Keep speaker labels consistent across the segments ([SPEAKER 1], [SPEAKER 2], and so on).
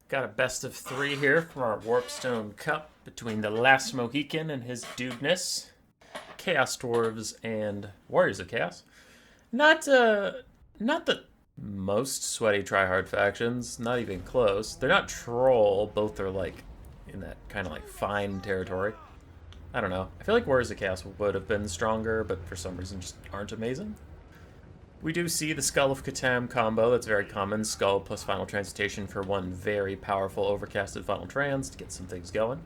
[SPEAKER 1] Got a best of three here from our Warpstone Cup between TheLastMohican and HisDudeness, Chaos Dwarves, and Warriors of Chaos. Not the most sweaty tryhard factions, not even close. They're not troll, both are like in that kind of like fine territory. I don't know. I feel like Warriors of Chaos would have been stronger, but for some reason just aren't amazing. We do see the Skull of Catan combo. That's very common. Skull plus Final Transmutation for one very powerful overcasted Final Trans to get some things going.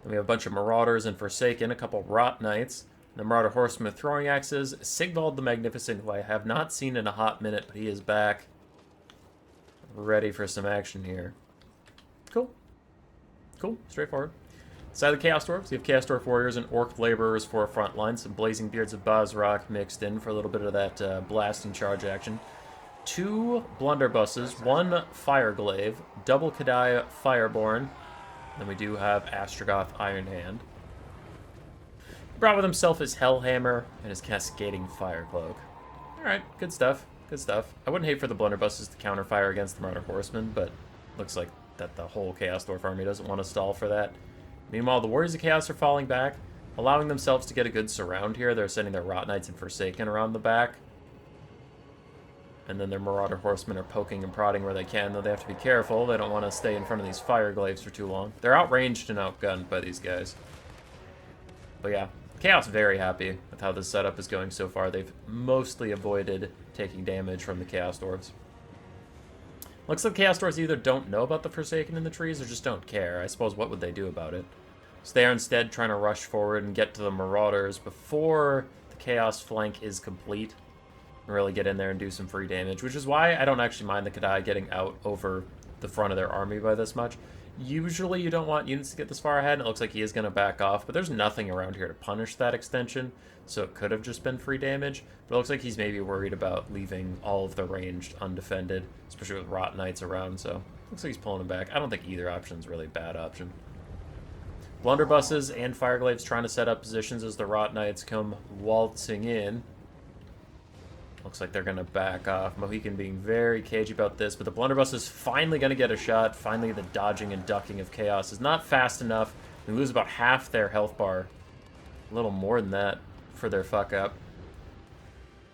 [SPEAKER 1] Then we have a bunch of Marauders and Forsaken, a couple Rot Knights, the Marauder Horseman with Throwing Axes, Sigvald the Magnificent, who I have not seen in a hot minute, but he is back. Ready for some action here. Cool. Cool. Straightforward. Side of the Chaos Dwarves, you have Chaos Dwarf Warriors and Orc Laborers for a front line. Some Blazing Beards of Bozrok mixed in for a little bit of that blasting charge action. Two Blunderbusses, one Fireglaive, double Kadai Fireborn. Then we do have Astrogoth Iron Hand. Brought with himself his Hellhammer and his Cascading Firecloak. Alright, good stuff. Good stuff. I wouldn't hate for the Blunderbusses to counterfire against the Marauder Horsemen, but looks like that the whole Chaos Dwarf army doesn't want to stall for that. Meanwhile, the Warriors of Chaos are falling back, allowing themselves to get a good surround here. They're sending their Rot Knights and Forsaken around the back. And then their Marauder Horsemen are poking and prodding where they can, though they have to be careful. They don't want to stay in front of these Fireglaives for too long. They're outranged and outgunned by these guys. But yeah, Chaos very happy with how this setup is going so far. They've mostly avoided taking damage from the Chaos Dwarves. Looks like Chaos Dwarves either don't know about the Forsaken in the trees or just don't care. I suppose what would they do about it? So they are instead trying to rush forward and get to the Marauders before the Chaos flank is complete. And really get in there and do some free damage, which is why I don't actually mind the Kadai getting out over the front of their army by this much. Usually you don't want units to get this far ahead, and it looks like he is going to back off, but there's nothing around here to punish that extension, so it could have just been free damage. But it looks like he's maybe worried about leaving all of the ranged undefended, especially with Rot Knights around, so looks like he's pulling him back. I don't think either option is really a bad option. Blunderbusses and Fireglaives trying to set up positions as the Rot Knights come waltzing in. Looks like they're going to back off. Mohican being very cagey about this, but the Blunderbuss is finally going to get a shot. Finally, the dodging and ducking of Chaos is not fast enough. They lose about half their health bar. A little more than that for their fuck up.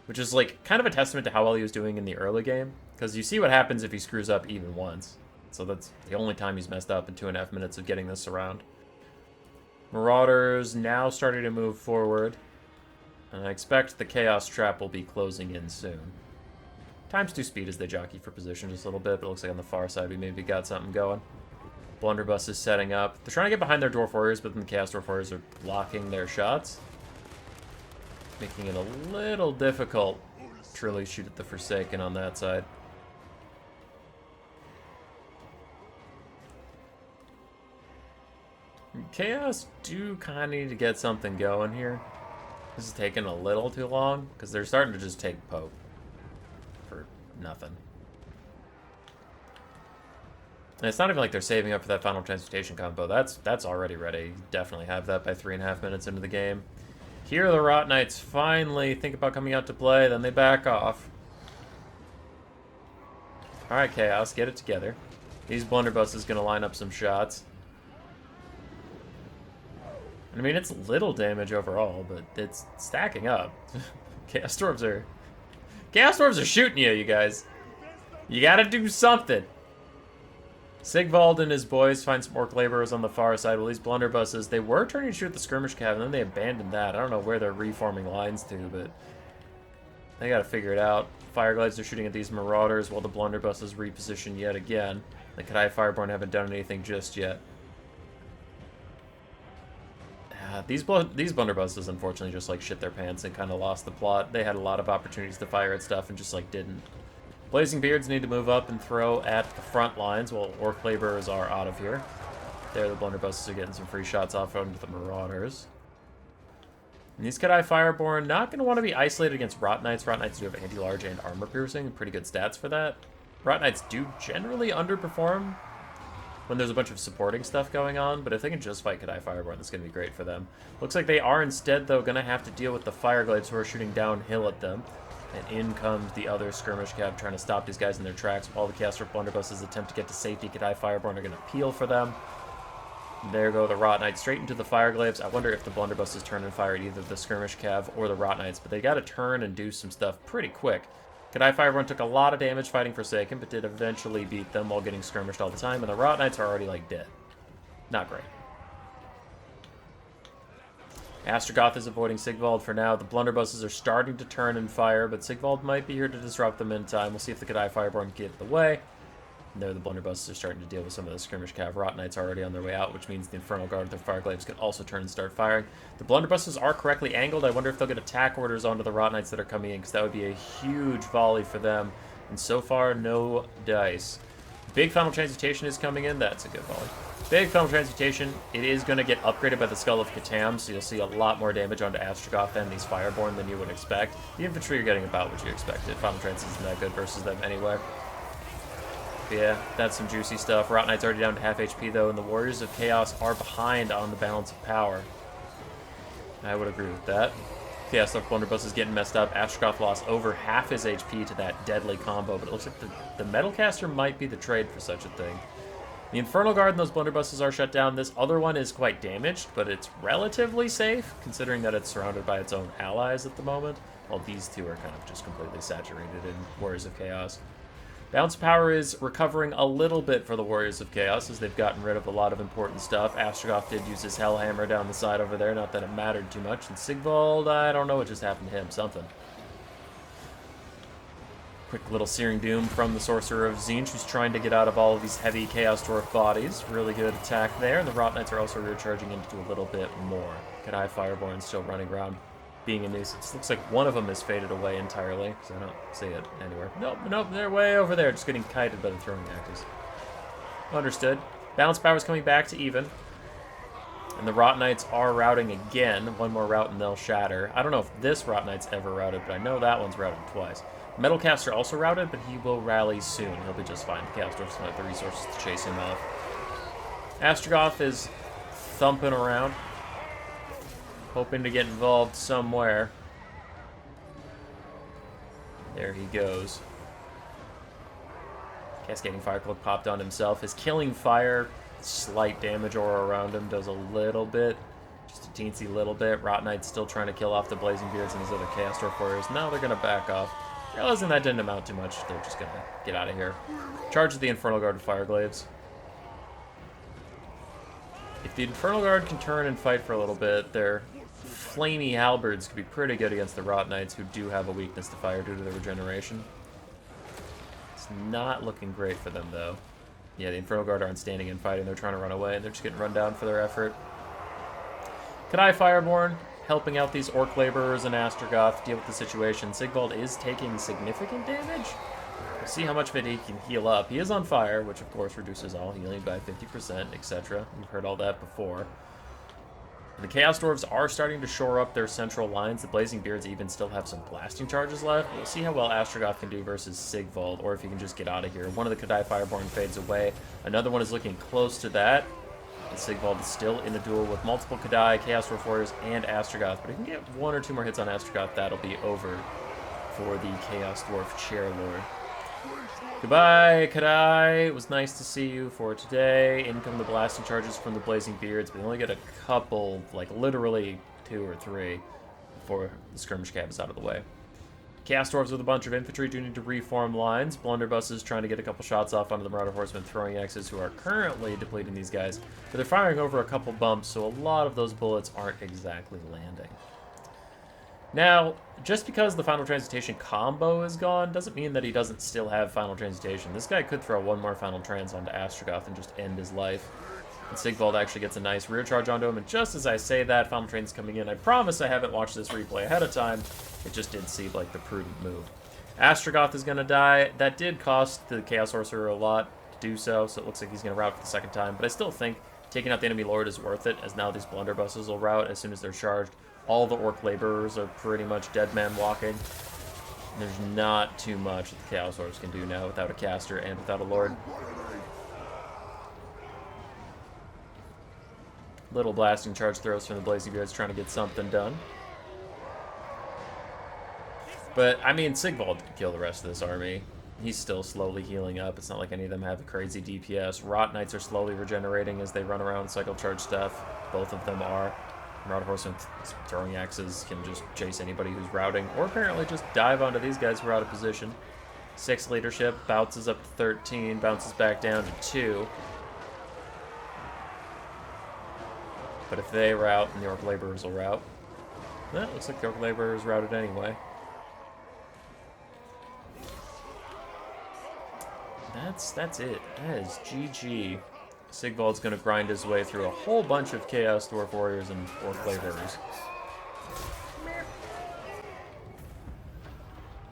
[SPEAKER 1] Which is like kind of a testament to how well he was doing in the early game. Because you see what happens if he screws up even once. So that's the only time he's messed up in 2.5 minutes of getting this around. Marauders now starting to move forward. And I expect the Chaos Trap will be closing in soon. Times 2 speed as they jockey for position just a little bit, but it looks like on the far side we maybe got something going. Blunderbuss is setting up. They're trying to get behind their Dwarf Warriors, but then the Chaos Dwarf Warriors are blocking their shots. Making it a little difficult to really shoot at the Forsaken on that side. Chaos do kind of need to get something going here. This is taking a little too long, because they're starting to just take poke for nothing. And it's not even like they're saving up for that Final Transmutation combo. That's already ready. You definitely have that by 3.5 minutes into the game. Here the Rot Knights finally think about coming out to play, then they back off. Alright, Chaos, get it together. These Blunderbuss is going to line up some shots. I mean, it's little damage overall, but it's stacking up. Chaos Dwarves are shooting you guys. You gotta do something. Sigvald and his boys find some Orc Laborers on the far side. Well, these Blunderbusses, they were turning to shoot the Skirmish Cav, and then they abandoned that. I don't know where they're reforming lines to, but they gotta figure it out. Fireglaives are shooting at these Marauders while the Blunderbusses reposition yet again. The Kadai Fireborn haven't done anything just yet. These Blunderbusses unfortunately just like shit their pants and kind of lost the plot. They had a lot of opportunities to fire at stuff and just like didn't. Blazing Beards need to move up and throw at the front lines while Orc Laborers are out of here. There, the Blunderbusses are getting some free shots off onto the Marauders. And these Kadai Fireborn not going to want to be isolated against Rot Knights. Rot Knights do have anti-large and armor piercing, pretty good stats for that. Rot Knights do generally underperform when there's a bunch of supporting stuff going on, but if they can just fight Kadai Fireborn, that's going to be great for them. Looks like they are instead, though, going to have to deal with the Fireglaives who are shooting downhill at them. And in comes the other skirmish cab trying to stop these guys in their tracks. While the Chaos Dwarf blunderbusses attempt to get to safety, Kadai Fireborn are going to peel for them. There go the Rot Knights straight into the Fire Glaives. I wonder if the blunderbusses turn and fire at either the skirmish cav or the Rot Knights, but they got to turn and do some stuff pretty quick. Kadai Fireborn took a lot of damage fighting Forsaken, but did eventually beat them while getting skirmished all the time, and the Rot Knights are already, like, dead. Not great. Astrogoth is avoiding Sigvald for now. The blunderbusses are starting to turn and fire, but Sigvald might be here to disrupt them in time. We'll see if the Kadai Fireborn get in the way. And there the blunderbusses are starting to deal with some of the skirmish cav. Rot Knights are already on their way out, which means the Infernal Guard with their Fire Glaives can also turn and start firing. The blunderbusses are correctly angled. I wonder if they'll get attack orders onto the Rot Knights that are coming in, because that would be a huge volley for them. And so far, no dice. Big Final Transmutation is coming in. That's a good volley. Big Final Transmutation, it is going to get upgraded by the Skull of Catan, so you'll see a lot more damage onto Astrogoth and these Fireborn than you would expect. The infantry are getting about what you expected. Final Trans isn't that good versus them anyway. But yeah, that's some juicy stuff. Rot Knight's already down to half HP though, and the Warriors of Chaos are behind on the balance of power. I would agree with that. Chaos Dwarf Blunderbuss is getting messed up. Astrogoth lost over half his HP to that deadly combo, but it looks like the Metalcaster might be the trade for such a thing. The Infernal Guard and those blunderbusses are shut down. This other one is quite damaged, but it's relatively safe, considering that it's surrounded by its own allies at the moment, while these two are kind of just completely saturated in Warriors of Chaos. Balance of Power is recovering a little bit for the Warriors of Chaos, as they've gotten rid of a lot of important stuff. Astrogoth did use his Hellhammer down the side over there, not that it mattered too much. And Sigvald, I don't know what just happened to him, something. Quick little Searing Doom from the Sorcerer of Tzeentch, who's trying to get out of all of these heavy Chaos Dwarf bodies. Really good attack there. And the Rot Knights are also recharging into a little bit more. Kadai Fireborn still running around, being a nuisance. Looks like one of them is faded away entirely, because I don't see it anywhere. Nope, they're way over there, just getting kited by the throwing axes. Understood. Balance Power is coming back to even. And the Rot Knights are routing again. One more route and they'll shatter. I don't know if this Rot Knight's ever routed, but I know that one's routed twice. Metalcaster also routed, but he will rally soon. He'll be just fine. The Chaos Dwarfs don't have the resources to chase him off. Astrogoth is thumping around, hoping to get involved somewhere. There he goes. Cascading Fire Cloak popped on himself. His Killing Fire, slight damage aura around him, does a little bit. Just a teensy little bit. Rot Knight's still trying to kill off the Blazing Beards and his other Chaos Dwarf warriors. Now they're going to back off. Realizing that didn't amount too much, they're just going to get out of here. Charge the Infernal Guard with Fire Glaives. If the Infernal Guard can turn and fight for a little bit, their flamey halberds could be pretty good against the Rot Knights, who do have a weakness to fire due to their regeneration. It's not looking great for them, though. Yeah, the Infernal Guard aren't standing and fighting. They're trying to run away, and they're just getting run down for their effort. Kadai Fireborn helping out these Orc Laborers and Astrogoth deal with the situation. Sigvald is taking significant damage. We'll see how much of it he can heal up. He is on fire, which of course reduces all healing by 50%, etc. We've heard all that before. The Chaos Dwarves are starting to shore up their central lines. The Blazing Beards even still have some blasting charges left. We'll see how well Astrogoth can do versus Sigvald, or if he can just get out of here. One of the Kadai Fireborn fades away. Another one is looking close to that. And Sigvald is still in the duel with multiple Kadai, Chaos Dwarf Warriors, and Astrogoth. But if he can get one or two more hits on Astrogoth, that'll be over for the Chaos Dwarf Chair Lord. Goodbye, Kadai. It was nice to see you for today. In come the blasting charges from the Blazing Beards, but they only get a couple, like literally 2 or 3, before the skirmish cab is out of the way. Chaos Dwarves with a bunch of infantry do need to reform lines. Blunderbusses trying to get a couple shots off onto the Marauder Horsemen throwing axes, who are currently depleting these guys, but they're firing over a couple bumps, so a lot of those bullets aren't exactly landing. Now, just because the Final Transmutation combo is gone doesn't mean that he doesn't still have Final Transmutation. This guy could throw one more Final Trans onto Astrogoth and just end his life. And Sigvald actually gets a nice rear charge onto him, and just as I say that, Final Train's coming in. I promise I haven't watched this replay ahead of time. It just did seem like the prudent move. Astrogoth is going to die. That did cost the Chaos Sorcerer a lot to do so, so it looks like he's going to rout for the second time. But I still think taking out the enemy lord is worth it, as now these blunderbusses will rout as soon as they're charged. All the Orc Laborers are pretty much dead man walking. There's not too much that the Chaos Dwarves can do now without a caster and without a lord. Little blasting charge throws from the Blazing Beards trying to get something done. But, I mean, Sigvald could kill the rest of this army. He's still slowly healing up. It's not like any of them have a crazy DPS. Rot Knights are slowly regenerating as they run around and cycle charge stuff. Both of them are. Marauder Horsemen throwing axes can just chase anybody who's routing, or apparently just dive onto these guys who are out of position. 6 leadership, bounces up to 13, bounces back down to 2. But if they route, then the Orc Laborers will route. That looks like the Orc Laborers routed anyway. That's it. That is GG. Sigvald's gonna grind his way through a whole bunch of Chaos Dwarf Warriors and Orc Laborers.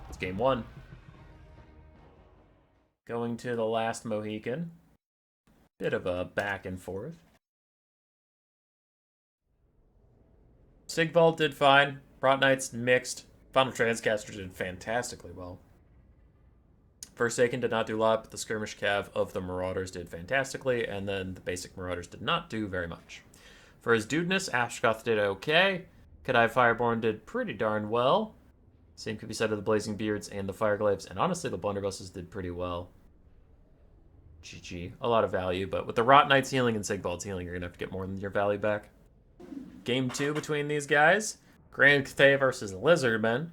[SPEAKER 1] It's game 1. Going to the last Mohican. Bit of a back and forth. Sigvald did fine. Rot Knights mixed. Final Transcaster did fantastically well. Forsaken did not do a lot, but the Skirmish Cav of the Marauders did fantastically, and then the basic Marauders did not do very much. For HisDudeness, Ashkoth did okay. Kadai Fireborn did pretty darn well. Same could be said of the Blazing Beards and the Fireglaves, and honestly, the Blunderbusses did pretty well. GG. A lot of value, but with the Rot Knights healing and Sigvald's healing, you're going to have to get more than your value back. Game 2 between these guys. Grand Cathay versus Lizardmen.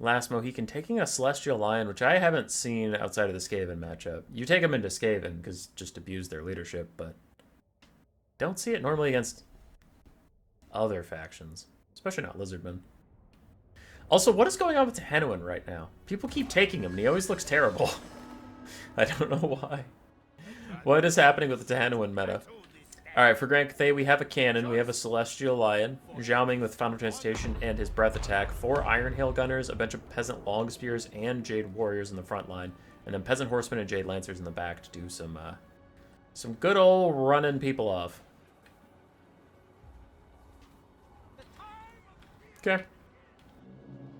[SPEAKER 1] Last Mohican taking a Celestial Lion, which I haven't seen outside of the Skaven matchup. You take them into Skaven, because just abuse their leadership, but don't see it normally against other factions. Especially not Lizardmen. Also, what is going on with Tehenuin right now? People keep taking him, and he always looks terrible. I don't know why. What is happening with the Tehenuin meta? Alright, for Grand Cathay, we have a cannon, we have a Celestial Lion, Xiaoming with Final Transmutation and his Breath Attack, 4 Iron Hail Gunners, a bunch of Peasant Long Spears, and Jade Warriors in the front line, and then Peasant Horsemen and Jade Lancers in the back to do some good old running people off. Okay.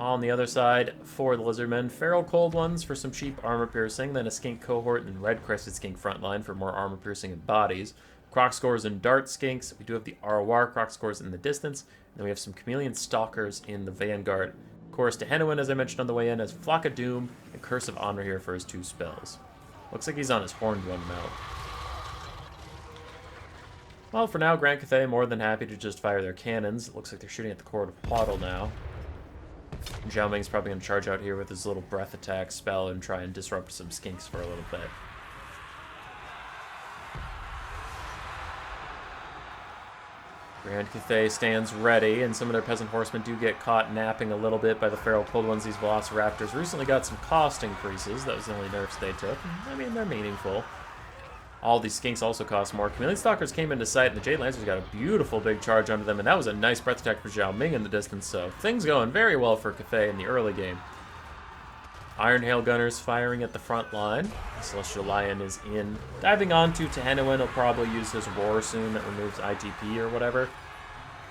[SPEAKER 1] On the other side, for the Lizardmen, Feral Cold Ones for some cheap armor piercing, then a Skink cohort and Red Crested Skink frontline for more armor piercing and bodies. Croc Scores and Dart Skinks. We do have the ROR Croc Scores in the distance. And then we have some Chameleon Stalkers in the Vanguard. Of course, Tehenuin, as I mentioned on the way in, has Flock of Doom and Curse of Honor here for his 2 spells. Looks like he's on his Horned One now. Well, for now, Grand Cathay more than happy to just fire their cannons. It looks like they're shooting at the Court of Waddle now. Xiaoming's probably going to charge out here with his little Breath Attack spell and try and disrupt some Skinks for a little bit. Grand Cathay stands ready, and some of their Peasant Horsemen do get caught napping a little bit by the Feral Cold Ones. These Velociraptors recently got some cost increases. That was the only nerfs they took. I mean, they're meaningful. All these Skinks also cost more. Chameleon Stalkers came into sight, and the Jade Lancers got a beautiful big charge onto them, and that was a nice Breath Attack for Xiaoming in the distance, so things going very well for Cathay in the early game. Iron Hail Gunners firing at the front line. Celestial Lion is in. Diving onto Tehenuin, he'll probably use his Roar soon that removes ITP or whatever.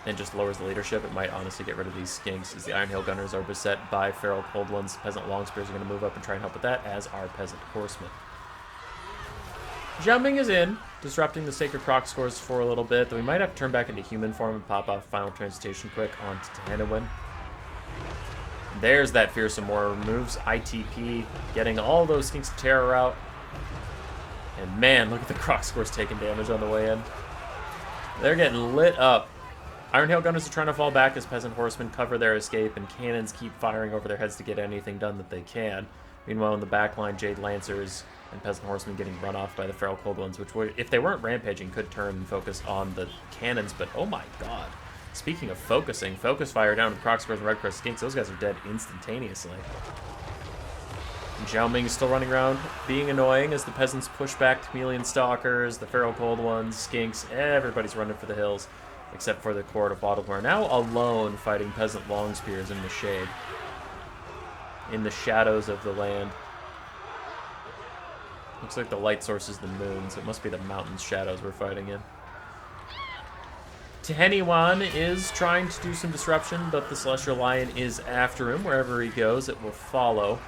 [SPEAKER 1] And just lowers the leadership. It might honestly get rid of these Skinks as the Iron Hail Gunners are beset by Feral Cold Ones. Peasant Long Spears are going to move up and try and help with that, as are Peasant Horsemen. Xiaoming is in, disrupting the Sacred Croc Scores for a little bit. Then we might have to turn back into human form and pop off Final Transmutation quick onto Tehenuin. There's that Fearsome War, removes ITP, getting all those Skinks of Terror out. And man, look at the Croc Scores taking damage on the way in. They're getting lit up. Iron Hail Gunners are trying to fall back as Peasant Horsemen cover their escape, and cannons keep firing over their heads to get anything done that they can. Meanwhile, in the backline, Jade Lancers and Peasant Horsemen getting run off by the Feral Cold Ones, which would, if they weren't rampaging, could turn and focus on the cannons, but oh my god. Speaking of focusing, focus fire down with Croc Scores and Red Crest Skinks. Those guys are dead instantaneously. And Xiaoming is still running around, being annoying as the peasants push back Chameleon Stalkers, the Feral Cold Ones, Skinks. Everybody's running for the hills, except for the Court of Waddle, who are now alone fighting Peasant Long Spears in the shade, in the shadows of the land. Looks like the light source is the moon, so it must be the mountain's shadows we're fighting in. Tehenuin is trying to do some disruption, but the Celestial Lion is after him. Wherever he goes, it will follow.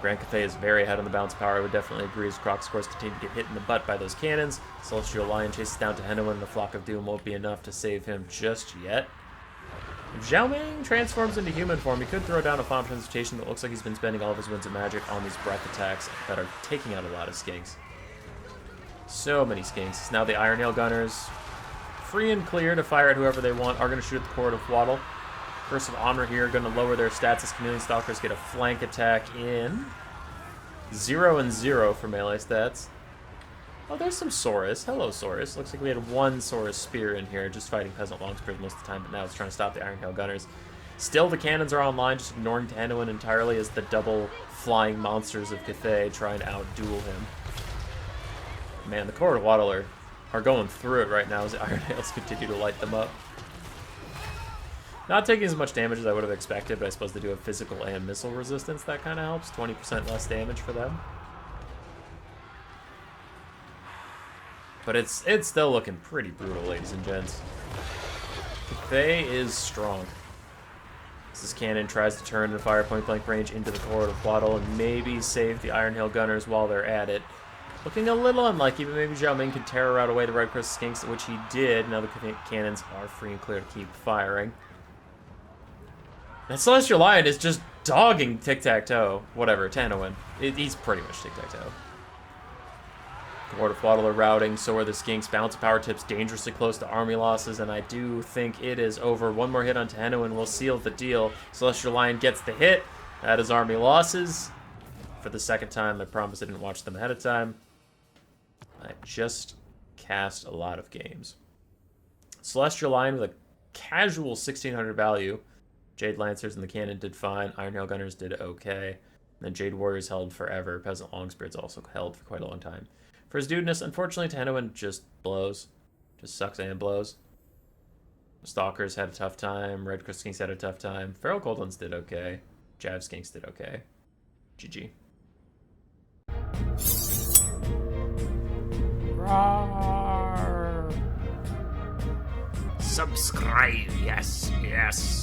[SPEAKER 1] Grand Cathay is very ahead on the bounce power. I would definitely agree as Croc Scores continue to get hit in the butt by those cannons. Celestial Lion chases down Tehenuin, and the Flock of Doom won't be enough to save him just yet. If Zhao Ming transforms into human form, he could throw down a Font of Transmutation, but it looks like he's been spending all of his winds of magic on these breath attacks that are taking out a lot of skinks. So many skinks. Now the Iron Hail Gunners, free and clear to fire at whoever they want, are going to shoot at the Court of Waddle. Curse of Honor here, going to lower their stats as Chameleon Stalkers get a flank attack in. 0 and 0 for melee stats. Oh, there's some Saurus. Hello, Saurus. Looks like we had one Saurus spear in here, just fighting Peasant Longspears most of the time, but now it's trying to stop the Iron Hail Gunners. Still, the cannons are online, just ignoring Tanoin entirely as the double flying monsters of Cathay try and out-duel him. Man, the Court of Waddle are going through it right now as the Iron Hails continue to light them up. Not taking as much damage as I would have expected, but I suppose they do have physical and missile resistance. That kind of helps. 20% less damage for them. But it's still looking pretty brutal, ladies and gents. Cathay is strong. This cannon tries to turn and fire point-blank range into the Court of Waddle and maybe save the Iron Hail Gunners while they're at it. Looking a little unlucky, but maybe Zhao Ming can terror out away the Red Crest Skinks, which he did. Now the cannons are free and clear to keep firing. That Celestial Lion is just dogging Tic-Tac-Toe. Whatever, Tanoin. He's pretty much Tic-Tac-Toe. Court of Waddle are routing, so are the Skinks. Balance of power tips dangerously close to army losses, and I do think it is over. One more hit on Tanoin will seal the deal. Celestial Lion gets the hit. That is army losses. For the second time, I promise I didn't watch them ahead of time. I just cast a lot of games. Celestial Lion with a casual 1600 value. Jade Lancers and the cannon did fine. Iron Hail Gunners did okay. And then Jade Warriors held forever. Peasant Longspears also held for quite a long time. For HisDudeness, unfortunately, Tanoin just blows. Just sucks and blows. Stalkers had a tough time. Red Crest Skinks had a tough time. Feral Goldlands did okay. Jav Skinks did okay. GG. Roar. Subscribe, yes, yes.